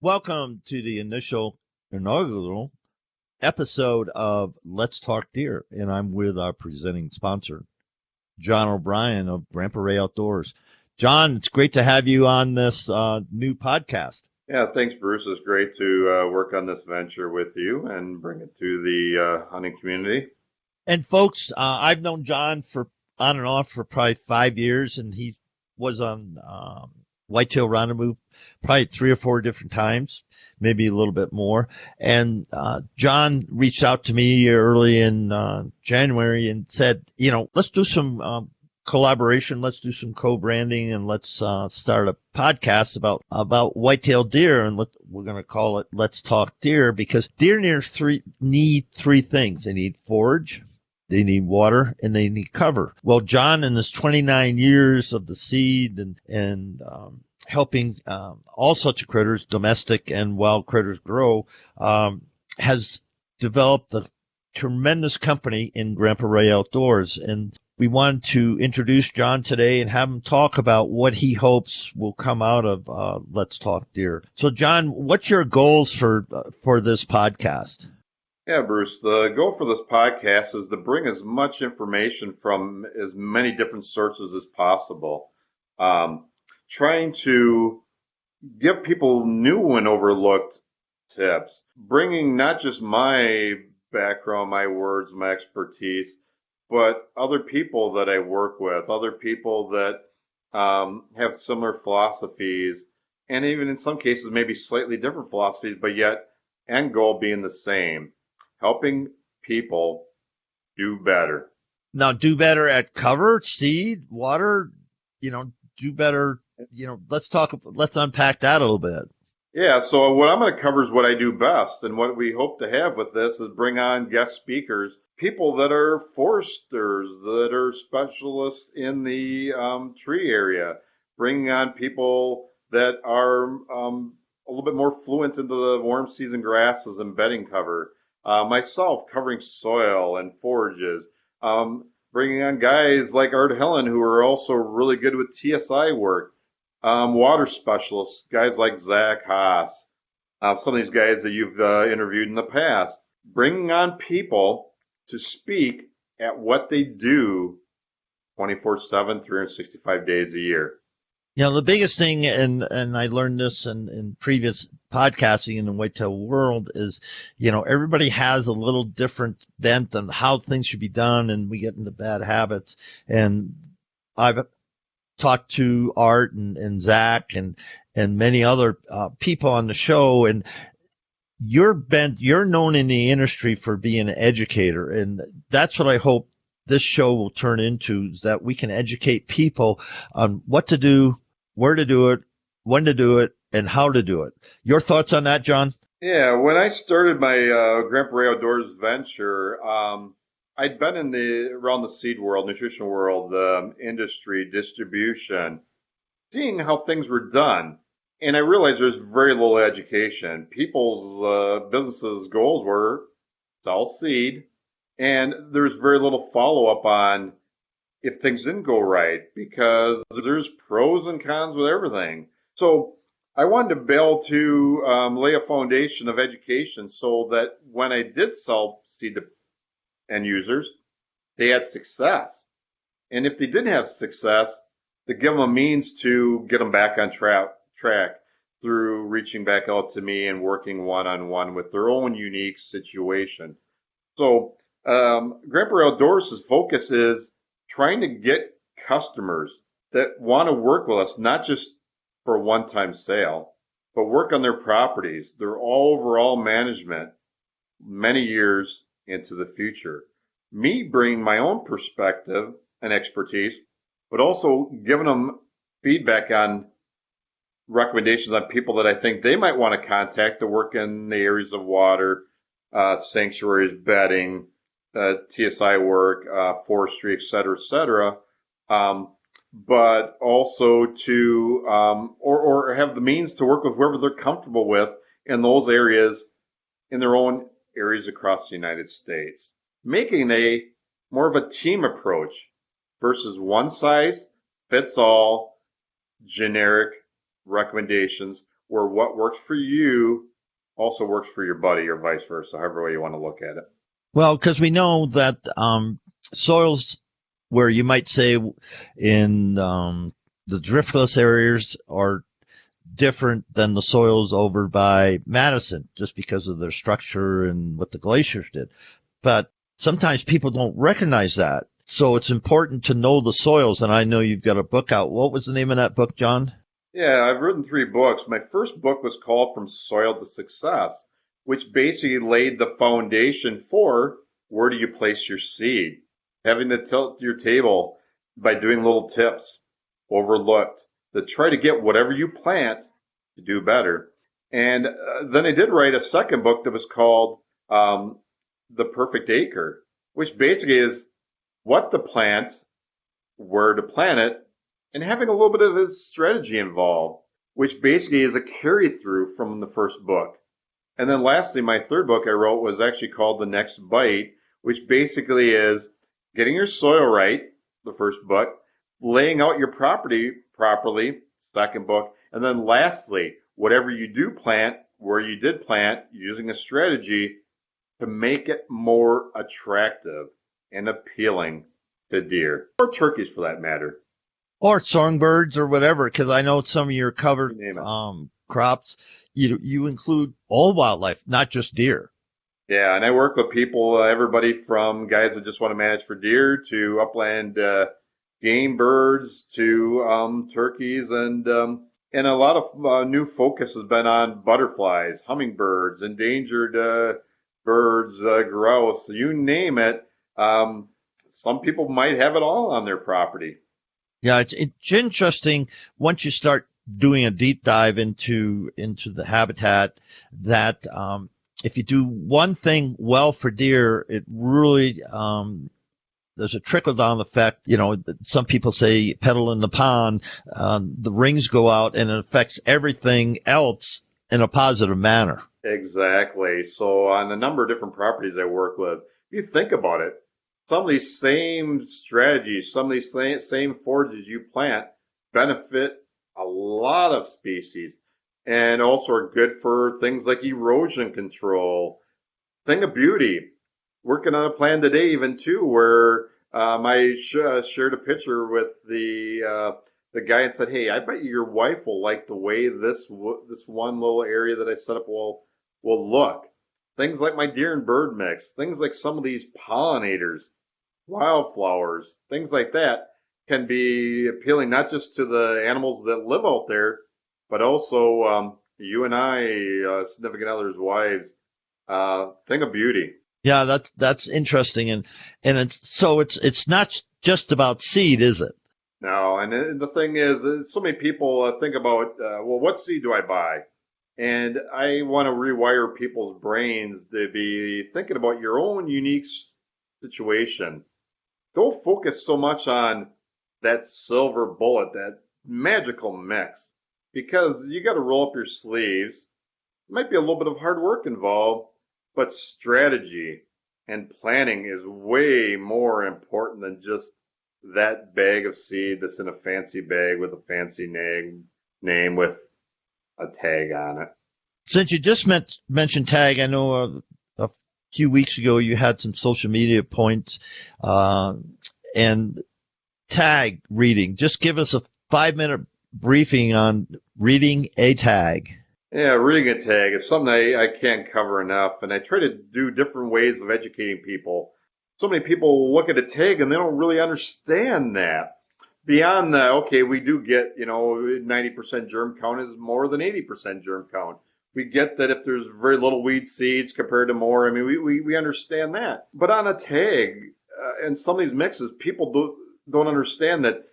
Welcome to the inaugural episode of Let's Talk Deer, and I'm with our presenting sponsor, John O'Brien of Grandpa Ray Outdoors. John, it's great to have you on this new podcast. Yeah, thanks, Bruce. It's great to work on this venture with you and bring it to the hunting community. And folks, I've known John for on and off for probably 5 years, and he was on Whitetail Rendezvous probably 3 or 4 different times, maybe a little bit more. And John reached out to me early in January and said, let's do some collaboration, let's do some co-branding, and let's start a podcast about whitetail deer, and we're going to call it Let's Talk Deer, because deer need three things. They need forage, they need water, and they need cover. Well, John, in his 29 years of the seed and helping all sorts of critters, domestic and wild critters, grow, has developed a tremendous company in Grandpa Ray Outdoors. And we wanted to introduce John today and have him talk about what he hopes will come out of Let's Talk Deer. So, John, what's your goals for this podcast? Yeah, Bruce, the goal for this podcast is to bring as much information from as many different sources as possible. Trying to give people new and overlooked tips, bringing not just my background, my words, my expertise, but other people that I work with, other people that have similar philosophies, and even in some cases maybe slightly different philosophies, but yet end goal being the same, helping people do better. Now, do better at cover, seed, water, do better, let's unpack that a little bit. Yeah, so what I'm going to cover is what I do best, and what we hope to have with this is bring on guest speakers, people that are foresters, that are specialists in the tree area, bringing on people that are a little bit more fluent into the warm season grasses and bedding cover, myself covering soil and forages, bringing on guys like Art Helen who are also really good with TSI work, water specialists, guys like Zach Haas, some of these guys that you've interviewed in the past, bringing on people to speak at what they do 24/7, 365 days a year. The biggest thing, and I learned this in previous podcasting in the whitetail world, is, everybody has a little different bent on how things should be done, and we get into bad habits. And I've talked to Art and Zach and many other people on the show, and you're known in the industry for being an educator, and that's what I hope this show will turn into, is that we can educate people on what to do, where to do it, when to do it, and how to do it. Your thoughts on that, John? Yeah, when I started my Grandpa Ray Outdoors venture, I'd been around the seed world, nutrition world, industry, distribution, seeing how things were done. And I realized there's very little education. People's businesses' goals were sell seed, and there's very little follow-up on if things didn't go right, because there's pros and cons with everything. So I wanted to be able to lay a foundation of education so that when I did sell seed to end users, they had success. And if they didn't have success, to give them a means to get them back on track through reaching back out to me and working one-on-one with their own unique situation. So Grandpa Ray Outdoors' focus is trying to get customers that want to work with us, not just for a one-time sale, but work on their properties, their overall management, many years into the future. Me bringing my own perspective and expertise, but also giving them feedback on recommendations on people that I think they might want to contact to work in the areas of water, sanctuaries, bedding, TSI work, forestry, et cetera, but also to or have the means to work with whoever they're comfortable with in those areas, in their own areas across the United States, making a more of a team approach versus one size fits all generic recommendations where what works for you also works for your buddy or vice versa, however way you want to look at it. Well, because we know that soils where you might say in the driftless areas are different than the soils over by Madison, just because of their structure and what the glaciers did. But sometimes people don't recognize that. So it's important to know the soils. And I know you've got a book out. What was the name of that book, John? Yeah, I've written 3 books. My first book was called From Soil to Success, which basically laid the foundation for where do you place your seed. Having to tilt your table by doing little tips overlooked to try to get whatever you plant to do better. And then I did write a second book that was called The Perfect Acre, which basically is what to plant, where to plant it, and having a little bit of a strategy involved, which basically is a carry through from the first book. And then lastly, my third book I wrote was actually called The Next Bite, which basically is getting your soil right, the first book, laying out your property properly, second book, and then lastly, whatever you do plant, where you did plant, using a strategy to make it more attractive and appealing to deer, or turkeys for that matter. Or songbirds or whatever, because I know some of your covered You name it. crops, you include all wildlife, not just deer. Yeah, and I work with people, everybody from guys that just want to manage for deer to upland game birds to turkeys, and a lot of new focus has been on butterflies, hummingbirds, endangered birds, grouse, you name it. Some people might have it all on their property. Yeah, it's interesting once you start doing a deep dive into the habitat that if you do one thing well for deer, it really there's a trickle down effect. Some people say pedal in the pond. The rings go out and it affects everything else in a positive manner. Exactly. So on a number of different properties I work with, if you think about it, some of these same strategies, some of these same forages you plant benefit a lot of species and also are good for things like erosion control. Thing of beauty, working on a plan today even too, where I shared a picture with the guy and said, "Hey, I bet your wife will like the way this one little area that I set up will look." Things like my deer and bird mix, things like some of these pollinators, wildflowers, things like that can be appealing not just to the animals that live out there, but also you and I, significant others, wives. Thing of beauty. Yeah, that's interesting, and it's not just about seed, is it? No, and the thing is so many people think about, well, what seed do I buy? And I want to rewire people's brains to be thinking about your own unique situation. Don't focus so much on that silver bullet, that magical mix, because you got to roll up your sleeves. Might be a little bit of hard work involved, but strategy and planning is way more important than just that bag of seed that's in a fancy bag with a fancy name with a tag on it. Since you just mentioned tag, I know a few weeks ago you had some social media points and tag reading. Just give us a 5-minute briefing on reading a tag. Yeah, reading a tag is something I can't cover enough, and I try to do different ways of educating people. So many people look at a tag and they don't really understand that. Beyond that, okay, we do get, 90% germ count is more than 80% germ count. We get that if there's very little weed seeds compared to more, I mean, we understand that. But on a tag, and some of these mixes, people don't understand that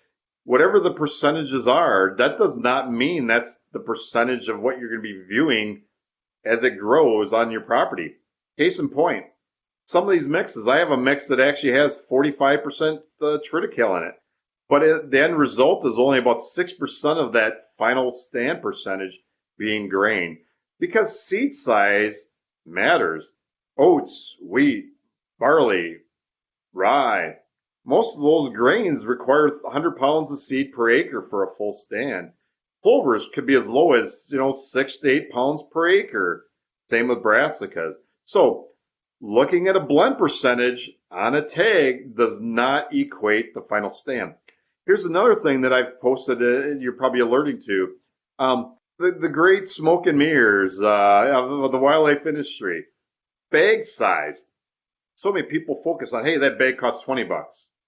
whatever the percentages are, that does not mean that's the percentage of what you're going to be viewing as it grows on your property. Case in point, some of these mixes, I have a mix that actually has 45% triticale in it, but the end result is only about 6% of that final stand percentage being grain, because seed size matters. Oats, wheat, barley, rye, most of those grains require 100 pounds of seed per acre for a full stand. Clovers could be as low as, 6 to 8 pounds per acre. Same with brassicas. So looking at a blend percentage on a tag does not equate the final stand. Here's another thing that I've posted, you're probably alerting to. The great smoke and mirrors of the wildlife industry. Bag size. So many people focus on, hey, that bag costs $20,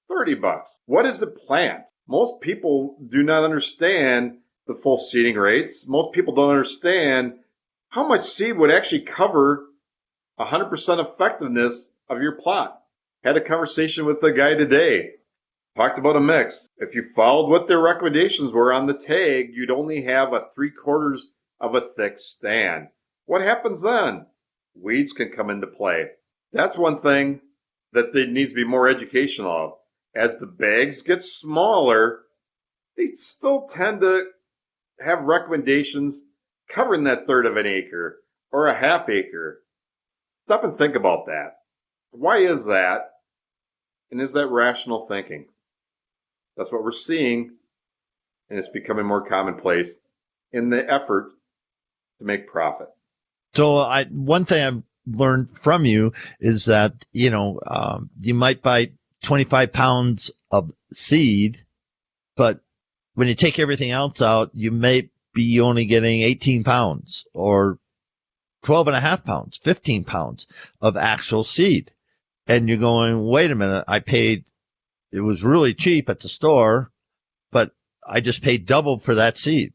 $30. What is the plant? Most people do not understand the full seeding rates. Most people don't understand how much seed would actually cover 100% effectiveness of your plot. Had a conversation with a guy today. Talked about a mix. If you followed what their recommendations were on the tag, you'd only have a 3/4 of a thick stand. What happens then? Weeds can come into play. That's one thing that there needs to be more education of. As the bags get smaller, they still tend to have recommendations covering that third of an acre or a half acre. Stop and think about that. Why is that? And is that rational thinking? That's what we're seeing, and it's becoming more commonplace in the effort to make profit. So one thing I've learned from you is that, you might buy 25 pounds of seed, but when you take everything else out, you may be only getting 18 pounds or 12 and a half pounds, 15 pounds of actual seed. And you're going, wait a minute, it was really cheap at the store, but I just paid double for that seed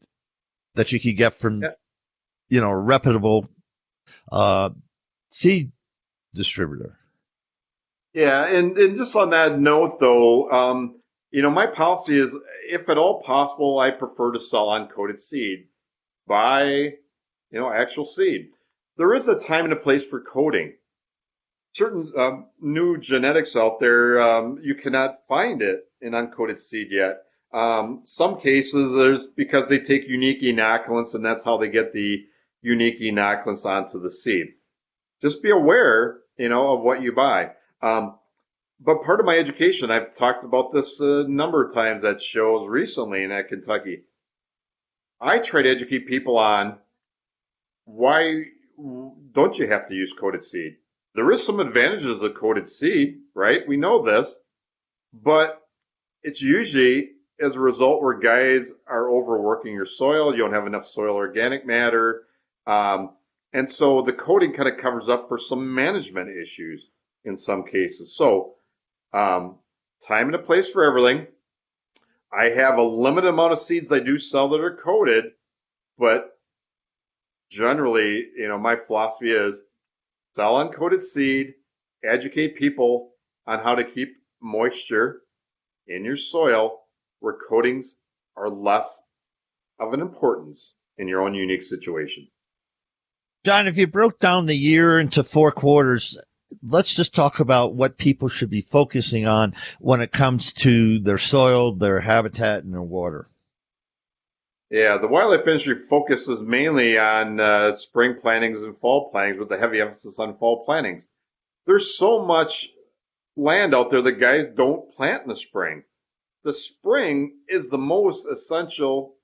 that you could get from, a reputable seed distributor. Yeah, and just on that note, though, my policy is, if at all possible, I prefer to sell uncoated seed. Buy, actual seed. There is a time and a place for coating. Certain new genetics out there, you cannot find it in uncoated seed yet. Some cases, there's because they take unique inoculants, and that's how they get the unique inoculants onto the seed. Just be aware, of what you buy. But part of my education, I've talked about this a number of times at shows recently and at Kentucky. I try to educate people on why don't you have to use coated seed. There is some advantages of coated seed, right? We know this, but it's usually as a result where guys are overworking your soil. You don't have enough soil organic matter. And so the coating kind of covers up for some management issues in some cases. So time and a place for everything. I have a limited amount of seeds I do sell that are coated, but generally, my philosophy is sell uncoated seed, educate people on how to keep moisture in your soil where coatings are less of an importance in your own unique situation. John, if you broke down the year into 4 quarters, let's just talk about what people should be focusing on when it comes to their soil, their habitat, and their water. Yeah, the wildlife industry focuses mainly on spring plantings and fall plantings with a heavy emphasis on fall plantings. There's so much land out there that guys don't plant in the spring. The spring is the most essential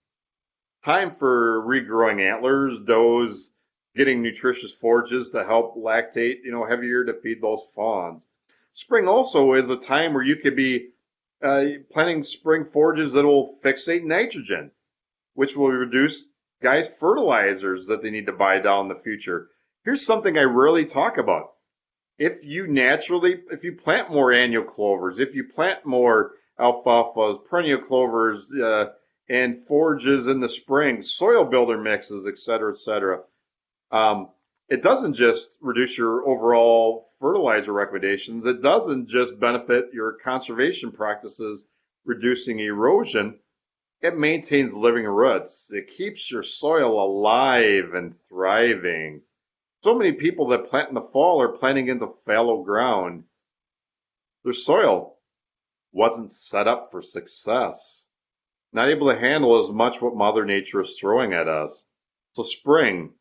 time for regrowing antlers, does, getting nutritious forages to help lactate, heavier to feed those fawns. Spring also is a time where you could be planting spring forages that will fixate nitrogen, which will reduce guys' fertilizers that they need to buy down in the future. Here's something I rarely talk about. If you plant more annual clovers, if you plant more alfalfas, perennial clovers, and forages in the spring, soil builder mixes, et cetera, it doesn't just reduce your overall fertilizer recommendations. It doesn't just benefit your conservation practices, reducing erosion. It maintains living roots. It keeps your soil alive and thriving. So many people that plant in the fall are planting into fallow ground. Their soil wasn't set up for success. Not able to handle as much what Mother Nature is throwing at us. So spring,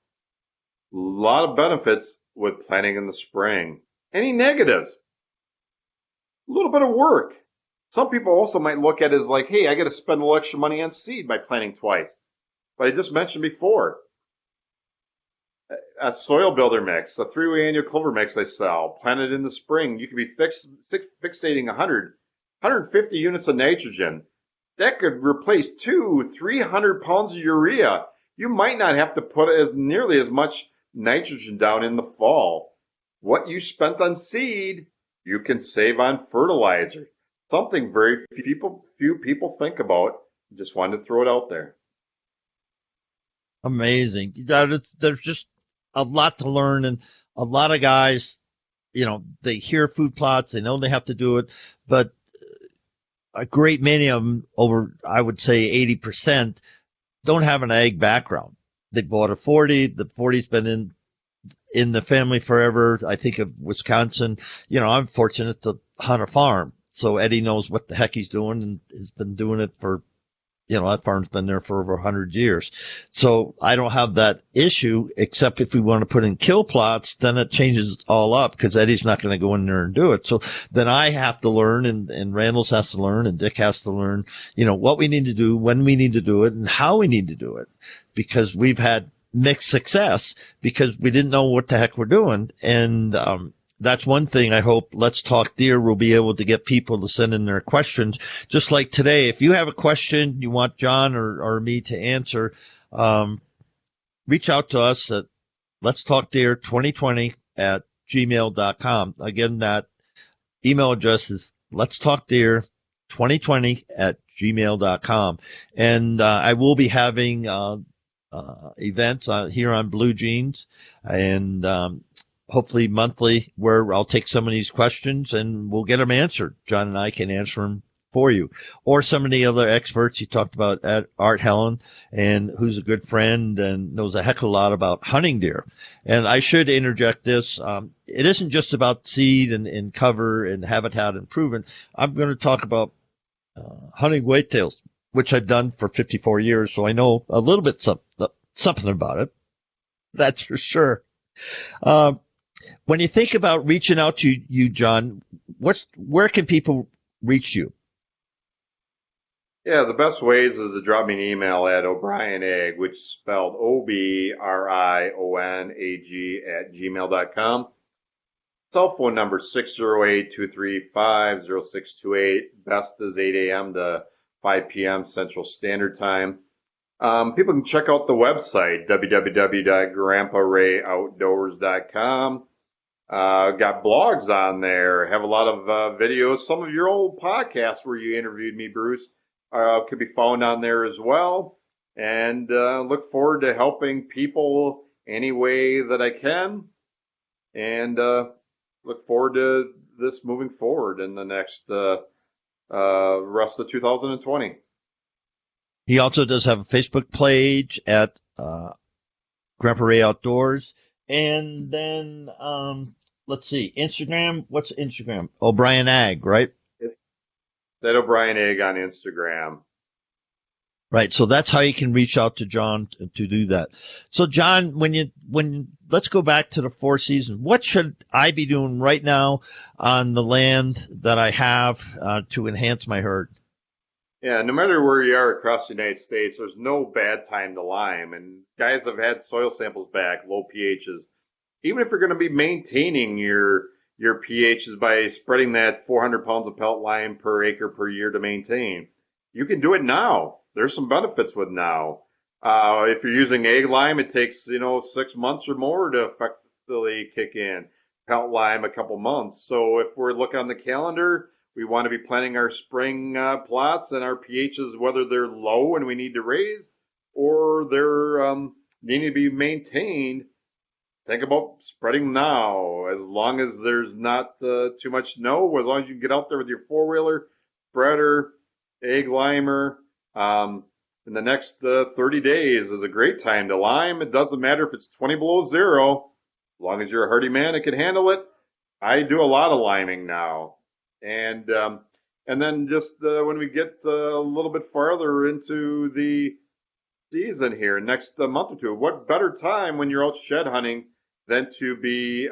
a lot of benefits with planting in the spring. Any negatives? A little bit of work. Some people also might look at it as like, hey, I got to spend a little extra money on seed by planting twice. But I just mentioned before, a soil builder mix, a three-way annual clover mix I sell, planted in the spring. You could be fixating 150 units of nitrogen. That could replace 300 pounds of urea. You might not have to put as nearly as much nitrogen down in the fall. What you spent on seed, you can save on fertilizer. Something very few people think about. Just wanted to throw it out there. Amazing. There's just a lot to learn, and a lot of guys, they hear food plots, they know they have to do it, but a great many of them, over, I would say 80%, don't have an ag background. They bought a 40. The 40's been in the family forever. I think of Wisconsin. I'm fortunate to hunt a farm. So Eddie knows what the heck he's doing and has been doing it for, that farm's been there for over 100 years. So I don't have that issue, except if we want to put in kill plots, then it changes it all up because Eddie's not going to go in there and do it. So then I have to learn, and Randall's has to learn, and Dick has to learn, what we need to do, when we need to do it, and how we need to do it, because we've had mixed success because we didn't know what the heck we're doing. And that's one thing I hope Let's Talk Deer will be able to get people to send in their questions. Just like today, if you have a question you want John or me to answer, reach out to us at Let's Talk Deer 2020 at gmail.com. Again, that email address is Let's Talk Deer 2020 at gmail.com. And I will be having events here on Blue Jeans, and hopefully monthly, where I'll take some of these questions and we'll get them answered. John and I can answer them for you. Or some of the other experts you talked about, Art Helen, and who's a good friend and knows a heck of a lot about hunting deer. And I should interject this. It isn't just about seed and cover and habitat improvement. I'm going to talk about hunting whitetails, which I've done for 54 years. So I know a little bit something about it. That's for sure. When you think about reaching out to you, John, where can people reach you? Yeah, the best ways is to drop me an email at O'Brien which is spelled OBRIONAG at gmail.com. Cell phone number 608-235-0628. Best is 8 a.m. to 5 p.m. Central Standard Time. People can check out the website, www.grandparayoutdoors.com. Got blogs on there, have a lot of videos. Some of your old podcasts where you interviewed me, Bruce, could be found on there as well. And look forward to helping people any way that I can. And look forward to this moving forward in the next rest of 2020. He also does have a Facebook page at Grandpa Ray Outdoors. And then, let's see, Instagram. What's Instagram? O'Brien Ag, right? That O'Brien Ag on Instagram. Right. So that's how you can reach out to John to do that. So John, let's go back to the 4 seasons. What should I be doing right now on the land that I have to enhance my herd? Yeah, no matter where you are across the United States, there's no bad time to lime. And guys have had soil samples back, low pHs. Even if you're going to be maintaining your pHs by spreading that 400 pounds of pellet lime per acre per year to maintain, you can do it now. There's some benefits with now. If you're using egg lime, it takes 6 months or more to effectively kick in. Pellet lime, a couple months. So if we're looking on the calendar, we want to be planting our spring plots and our pHs, whether they're low and we need to raise or they're needing to be maintained. Think about spreading now, as long as there's not too much snow, as long as you can get out there with your four-wheeler, spreader, egg limer. In the next 30 days is a great time to lime. It doesn't matter if it's 20 below zero. As long as you're a hardy man and can handle it. I do a lot of liming now. And then just when we get a little bit farther into the season here, next month or two, what better time when you're out shed hunting than to be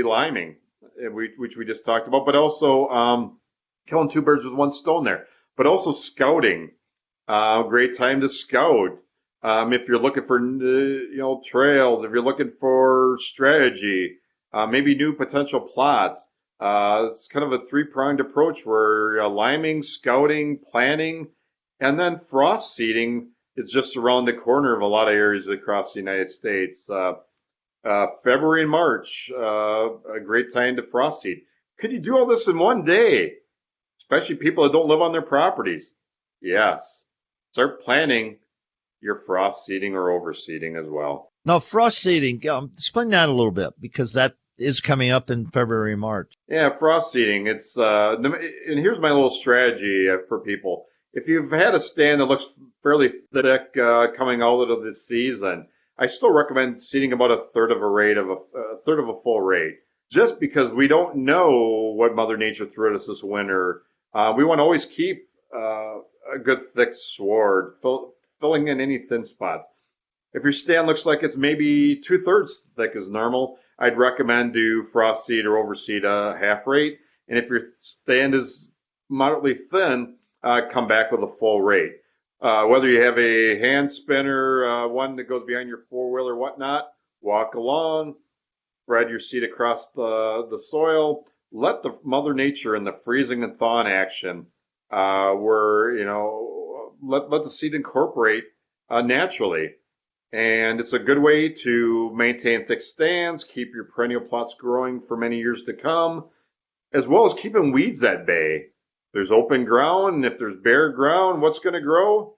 liming, which we just talked about, but also killing two birds with one stone there, but also scouting. Great time to scout. If you're looking for, trails, if you're looking for strategy, maybe new potential plots. It's kind of a three-pronged approach where liming, scouting, planning, and then frost seeding is just around the corner of a lot of areas across the United States. February and March, a great time to frost seed. Could you do all this in one day? Especially people that don't live on their properties. Yes. Start planning your frost seeding or overseeding as well. Now, frost seeding, explain that a little bit because that is coming up in February and March. Yeah, frost seeding. And here's my little strategy for people. If you've had a stand that looks fairly thick coming out of this season, I still recommend seeding about a third of a third of a full rate, just because we don't know what Mother Nature threw at us this winter. We want to always keep a good thick sward, filling in any thin spots. If your stand looks like it's maybe two-thirds thick as normal, I'd recommend do frost seed or overseed a half rate. And if your stand is moderately thin, come back with a full rate. Whether you have a hand spinner, one that goes behind your four-wheel or whatnot, walk along, spread your seed across the soil. Let the Mother Nature and the freezing and thawing action, let the seed incorporate naturally. And it's a good way to maintain thick stands, keep your perennial plots growing for many years to come, as well as keeping weeds at bay. There's open ground, and if there's bare ground, what's going to grow?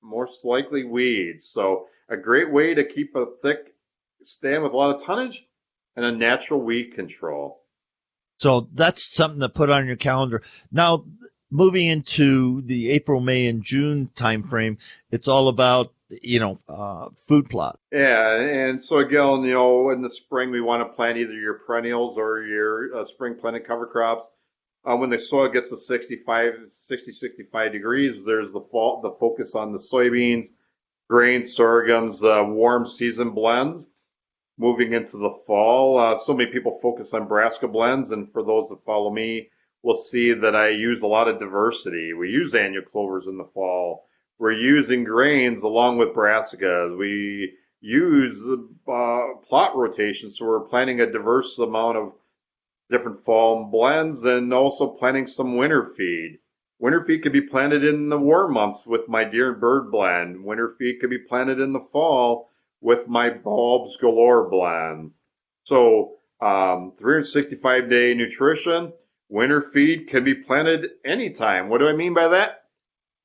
Most likely weeds. So a great way to keep a thick stand with a lot of tonnage and a natural weed control. So that's something to put on your calendar. Now, moving into the April, May, and June timeframe, it's all about food plot. Yeah, and so again, in the spring we want to plant either your perennials or your spring planted cover crops. When the soil gets to 65 degrees, there's the focus on the soybeans, grains, sorghums, warm season blends. Moving into the fall, so many people focus on brassica blends, and for those that follow me, will see that I use a lot of diversity. We use annual clovers in the fall. We're using grains along with brassicas. We use plot rotation, so we're planting a diverse amount of different fall blends and also planting some winter feed. Winter feed could be planted in the warm months with my deer and bird blend. Winter feed could be planted in the fall with my bulbs galore blend. So 365-day nutrition, winter feed can be planted anytime. What do I mean by that?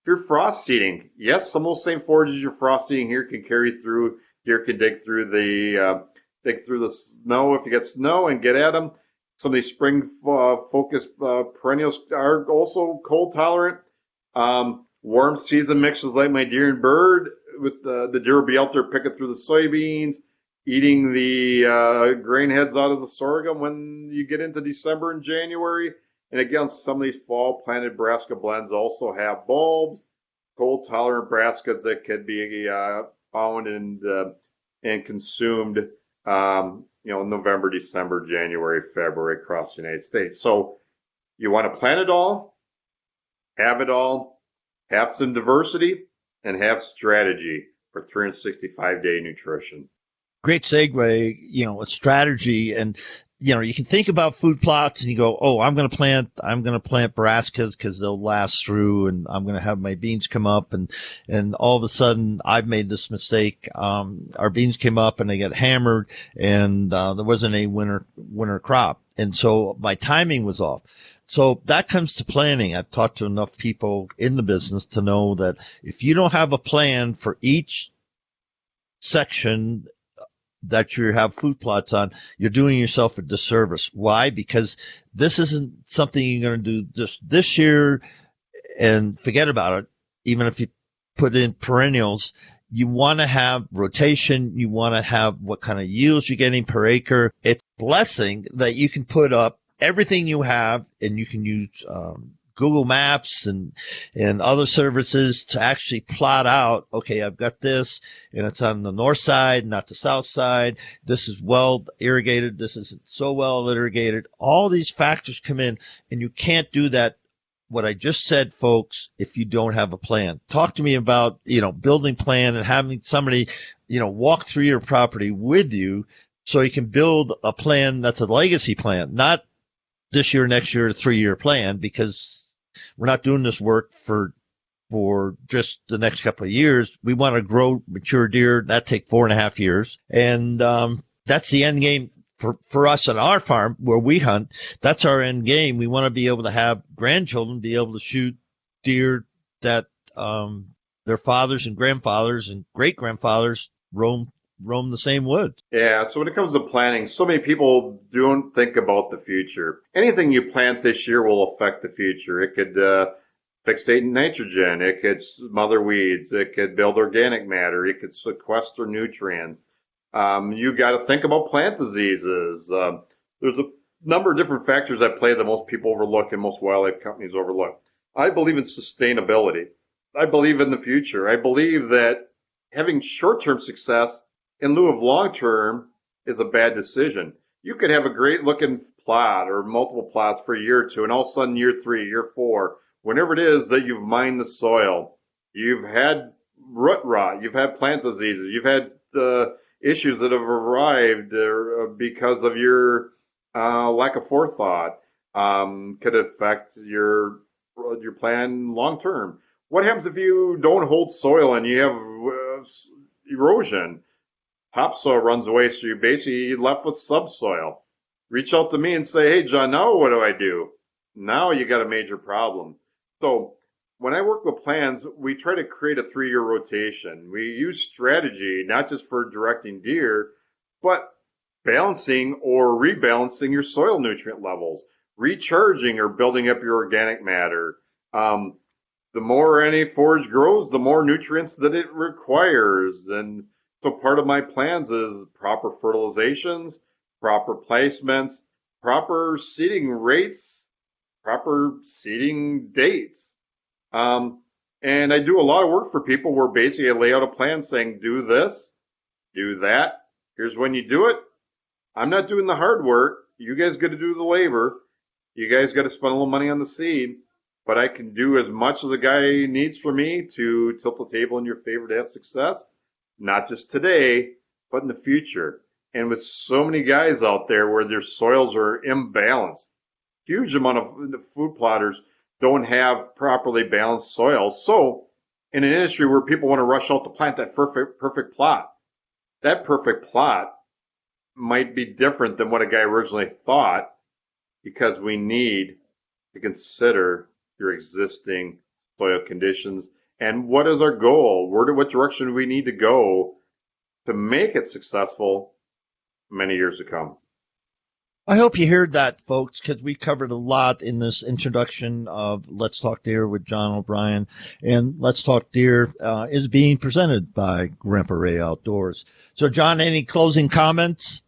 If you're frost seeding, yes, some of those same forages you're frost seeding here can carry through. Deer can dig through the snow if you get snow and get at them. Some of these spring focused perennials are also cold tolerant. Warm season mixes like my deer and bird, with the deer will be out there picking through the soybeans, eating the grain heads out of the sorghum when you get into December and January. And again, some of these fall planted brassica blends also have bulbs, cold tolerant brassicas that can be found and consumed November, December, January, February across the United States. So you want to plant it all, have some diversity, and have strategy for 365-day nutrition. Great segue, a strategy. And, you can think about food plots and you go, oh, I'm going to plant brassicas because they'll last through, and I'm going to have my beans come up. And all of a sudden I've made this mistake. Our beans came up and they got hammered, and there wasn't a winter crop. And so my timing was off. So that comes to planning. I've talked to enough people in the business to know that if you don't have a plan for each section that you have food plots on, you're doing yourself a disservice. Why? Because this isn't something you're going to do just this year and forget about it. Even if you put in perennials, you want to have rotation. You want to have what kind of yields you're getting per acre. It's a blessing that you can put up everything you have, and you can use Google Maps and other services to actually plot out, okay, I've got this, and it's on the north side, not the south side. This is well irrigated. This isn't so well irrigated. All these factors come in, and you can't do that what I just said, folks, if you don't have a plan. Talk to me about, building plan and having somebody, walk through your property with you so you can build a plan that's a legacy plan, not this year, next year, 3-year plan, because we're not doing this work for just the next couple of years. We want to grow mature deer. That take 4.5 years. And, that's the end game for us on our farm where we hunt. That's our end game. We want to be able to have grandchildren be able to shoot deer that, their fathers and grandfathers and great grandfathers roam the same woods. Yeah, so when it comes to planning, so many people don't think about the future. Anything you plant this year will affect the future. It could fixate nitrogen, it could smother weeds, it could build organic matter, it could sequester nutrients. You got to think about plant diseases. There's a number of different factors at play that most people overlook and most wildlife companies overlook. I believe in sustainability. I believe in the future. I believe that having short-term success in lieu of long-term is a bad decision. You could have a great looking plot or multiple plots for a year or two, and all of a sudden year 3, year 4, whenever it is that you've mined the soil, you've had root rot, you've had plant diseases, you've had issues that have arrived because of your lack of forethought, could affect your plan long term. What happens if you don't hold soil and you have erosion? Topsoil runs away, so you're basically left with subsoil. Reach out to me and say, hey, John, now what do I do? Now you got a major problem. So when I work with plans, we try to create a 3-year rotation. We use strategy, not just for directing deer, but balancing or rebalancing your soil nutrient levels, recharging or building up your organic matter. The more any forage grows, the more nutrients that it requires. And so part of my plans is proper fertilizations, proper placements, proper seeding rates, proper seeding dates. And I do a lot of work for people where basically I lay out a plan saying, do this, do that. Here's when you do it. I'm not doing the hard work. You guys got to do the labor. You guys got to spend a little money on the seed. But I can do as much as a guy needs for me to tilt the table in your favor to have success, not just today, but in the future. And with so many guys out there where their soils are imbalanced, huge amount of food plotters don't have properly balanced soils. So in an industry where people want to rush out to plant that perfect plot, that perfect plot might be different than what a guy originally thought, because we need to consider your existing soil conditions and what is our goal? What direction do we need to go to make it successful many years to come? I hope you heard that, folks, because we covered a lot in this introduction of Let's Talk Deer with John O'Brien. And Let's Talk Deer is being presented by Grandpa Ray Outdoors. So, John, any closing comments?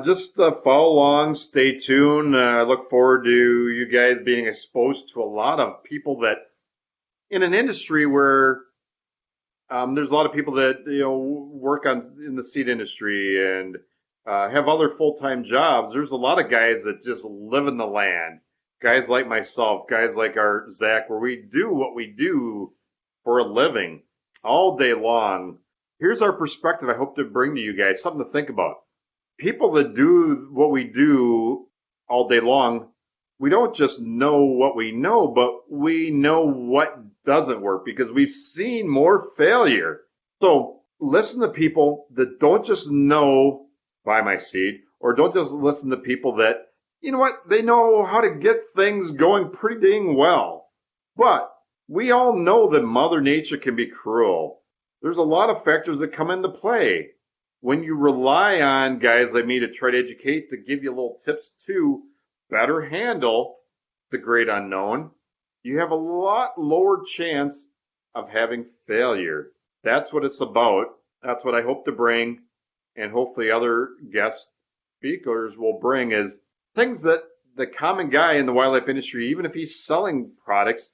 Just follow along, stay tuned. I look forward to you guys being exposed to a lot of people that, in an industry where there's a lot of people that work in the seed industry and have other full-time jobs. There's a lot of guys that just live in the land. Guys like myself, guys like our Zach, where we do what we do for a living all day long. Here's our perspective I hope to bring to you guys, something to think about. People that do what we do all day long, we don't just know what we know, but we know what doesn't work because we've seen more failure. So listen to people that don't just know buy my seed, or don't just listen to people that, you know what, they know how to get things going pretty dang well. But we all know that Mother Nature can be cruel. There's a lot of factors that come into play. When you rely on guys like me to try to educate, to give you little tips to better handle the great unknown, you have a lot lower chance of having failure. That's what it's about. That's what I hope to bring, and hopefully other guest speakers will bring, is things that the common guy in the wildlife industry, even if he's selling products,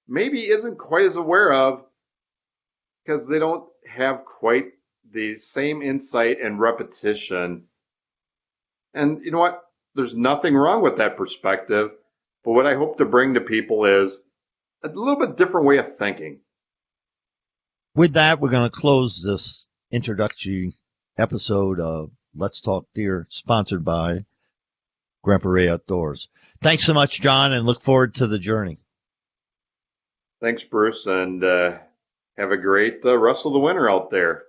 maybe isn't quite as aware of because they don't have quite the same insight and repetition. And you know what? There's nothing wrong with that perspective. But what I hope to bring to people is a little bit different way of thinking. With that, we're going to close this introductory episode of Let's Talk Deer, sponsored by Grandpa Ray Outdoors. Thanks so much, John, and look forward to the journey. Thanks, Bruce, and have a great rest of the winter out there.